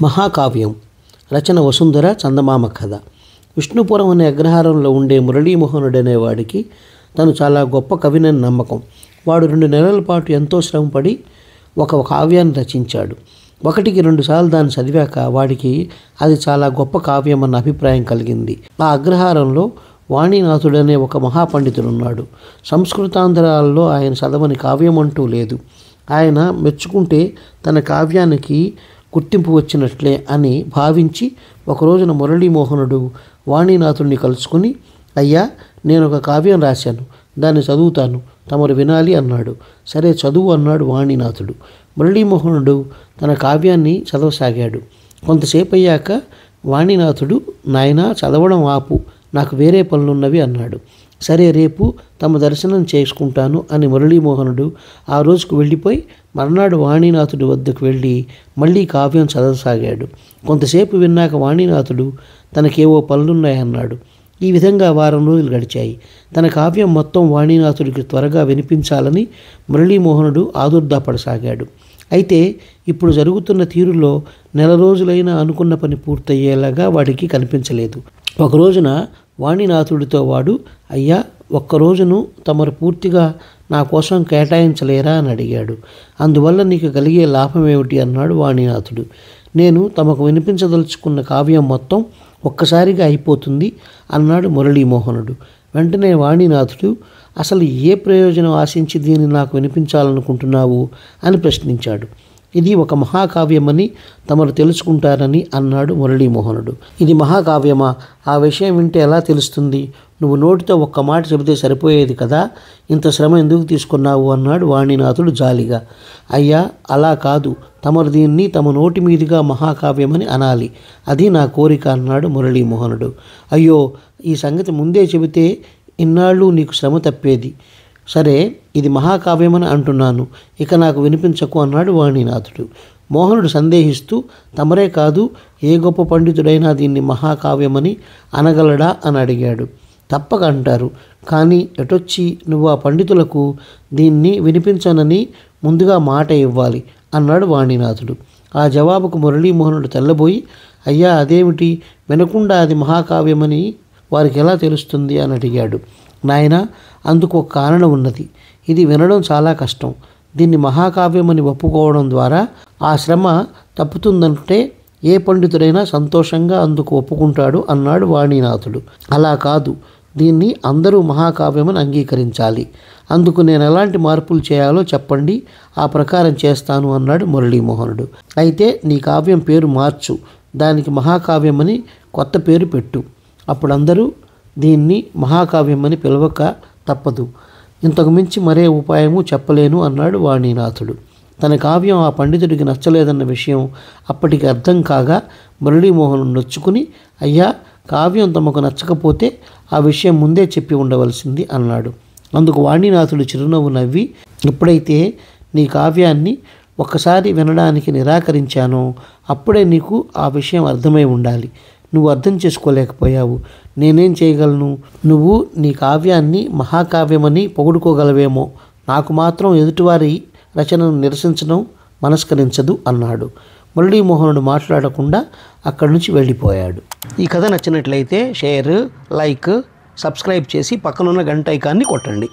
మహాకావ్యం రచన వసుంధర చందమామ కథ. విష్ణుపురం అనే అగ్రహారంలో ఉండే మురళీమోహనుడు అనేవాడికి తను చాలా గొప్ప కవినని నమ్మకం. వాడు 2 నెలల పాటు ఎంతో శ్రమపడి ఒక కావ్యాన్ని రచించాడు. 1కి 2 సార్లు దాన్ని చదివాక వాడికి అది చాలా గొప్ప కావ్యం అన్న అభిప్రాయం కలిగింది. ఆ అగ్రహారంలో వాణీనాథుడనే ఒక మహాపండితుడున్నాడు. సంస్కృతాంధ్రాల్లో ఆయన చదవని కావ్యం అంటూ లేదు. ఆయన మెచ్చుకుంటే తన కావ్యానికి గుర్తింపు వచ్చినట్లే అని భావించి ఒకరోజున మురళీమోహనుడు వాణీనాథుడిని కలుసుకుని, అయ్యా, నేను ఒక కావ్యం రాశాను, దాన్ని చదువుతాను, తమరు వినాలి అన్నాడు. సరే, చదువు అన్నాడు వాణీనాథుడు. మురళీమోహనుడు తన కావ్యాన్ని చదవసాగాడు. కొంతసేపు అయ్యాక వాణీనాథుడు, నాయనా, చదవడం ఆపు, నాకు వేరే పనులున్నవి అన్నాడు. సరే, రేపు తమ దర్శనం చేసుకుంటాను అని మురళీమోహనుడు ఆ రోజుకు వెళ్ళిపోయి మర్నాడు వాణీనాథుడి వద్దకు వెళ్ళి మళ్ళీ కావ్యం చదవసాగాడు. కొంతసేపు విన్నాక వాణీనాథుడు తనకేవో పనులున్నాయన్నాడు. ఈ విధంగా వారం రోజులు గడిచాయి. తన కావ్యం మొత్తం వాణీనాథుడికి త్వరగా వినిపించాలని మురళీమోహనుడు ఆదుర్దాపడసాగాడు. అయితే ఇప్పుడు జరుగుతున్న తీరులో నెల రోజులైనా అనుకున్న పని పూర్తయ్యేలాగా వాడికి కనిపించలేదు. ఒక రోజున వాణీనాథుడితో వాడు, అయ్యా, ఒక్కరోజును తమరు పూర్తిగా నా కోసం కేటాయించలేరా అని అడిగాడు. అందువల్ల నీకు కలిగే లాభం ఏమిటి అన్నాడు వాణీనాథుడు. నేను తమకు వినిపించదలుచుకున్న కావ్యం మొత్తం ఒక్కసారిగా అయిపోతుంది అన్నాడు మురళీమోహనుడు. వెంటనే వాణీనాథుడు, అసలు ఏ ప్రయోజనం ఆశించి దీన్ని నాకు వినిపించాలనుకుంటున్నావు అని ప్రశ్నించాడు. ఇది ఒక మహాకావ్యమని తమరు తెలుసుకుంటారని అన్నాడు మురళీమోహనుడు. ఇది మహాకావ్యమా? ఆ విషయం వింటే ఎలా తెలుస్తుంది? నువ్వు నోటితో ఒక్క మాట చెబితే సరిపోయేది కదా, ఇంత శ్రమ ఎందుకు తీసుకున్నావు అన్నాడు వాణీనాథుడు జాలిగా. అయ్యా, అలా కాదు, తమరు దీన్ని తమ నోటి మీదుగా మహాకావ్యమని అనాలి, అది నా కోరిక అన్నాడు మురళీమోహనుడు. అయ్యో, ఈ సంగతి ముందే చెబితే ఇన్నాళ్ళు నీకు శ్రమ తప్పేది. సరే, ఇది మహాకావ్యమని అంటున్నాను, ఇక నాకు వినిపించకు అన్నాడు వాణీనాథుడు. మోహనుడు సందేహిస్తూ, తమరే కాదు, ఏ గొప్ప పండితుడైనా దీన్ని మహాకావ్యమని అనగలడా అని అడిగాడు. తప్పక అంటారు, కానీ ఎటొచ్చి నువ్వు ఆ పండితులకు దీన్ని వినిపించనని ముందుగా మాట ఇవ్వాలి అన్నాడు వాణీనాథుడు. ఆ జవాబుకు మురళీమోహనుడు తెల్లబోయి, అయ్యా, అదేమిటి, వినకుండా అది మహాకావ్యమని వారికి ఎలా తెలుస్తుంది అని అడిగాడు. నాయనా, అందుకు ఒక కారణం ఉన్నది. ఇది వినడం చాలా కష్టం. దీన్ని మహాకావ్యమని ఒప్పుకోవడం ద్వారా ఆ శ్రమ తప్పుతుందంటే ఏ పండితుడైనా సంతోషంగా అందుకు ఒప్పుకుంటాడు అన్నాడు వాణీనాథుడు. అలా కాదు, దీన్ని అందరూ మహాకావ్యమని అంగీకరించాలి. అందుకు నేను ఎలాంటి మార్పులు చేయాలో చెప్పండి, ఆ ప్రకారం చేస్తాను అన్నాడు మురళీమోహనుడు. అయితే నీ కావ్యం పేరు మార్చు, దానికి మహాకావ్యమని కొత్త పేరు పెట్టు. అప్పుడు అందరూ దీన్ని మహాకావ్యమని పిలవక తప్పదు. ఇంతకు మించి మరే ఉపాయము చెప్పలేను అన్నాడు వాణీనాథుడు. తన కావ్యం ఆ పండితుడికి నచ్చలేదన్న విషయం అప్పటికి అర్థం కాగా మురళీమోహనుడు నొచ్చుకుని, అయ్యా, కావ్యం తమకు నచ్చకపోతే ఆ విషయం ముందే చెప్పి ఉండవలసింది అన్నాడు. అందుకు వాణీనాథుడు చిరునవ్వు నవ్వి, ఎప్పుడైతే నీ కావ్యాన్ని ఒక్కసారి వినడానికి నిరాకరించానో అప్పుడే నీకు ఆ విషయం అర్థమై ఉండాలి. నువ్వు అర్థం చేసుకోలేకపోయావు, నేనేం చేయగలను? నువ్వు నీ కావ్యాన్ని మహాకావ్యమని పొగుడుకోగలవేమో, నాకు మాత్రం ఎదుటివారి రచనను నిరసించడం మనస్కరించదు అన్నాడు. మురళీమోహనుడు మాట్లాడకుండా అక్కడి నుంచి వెళ్ళిపోయాడు. ఈ కథ నచ్చినట్లయితే షేర్, లైక్, సబ్స్క్రైబ్ చేసి పక్కనున్న గంట ఐకాన్ని కొట్టండి.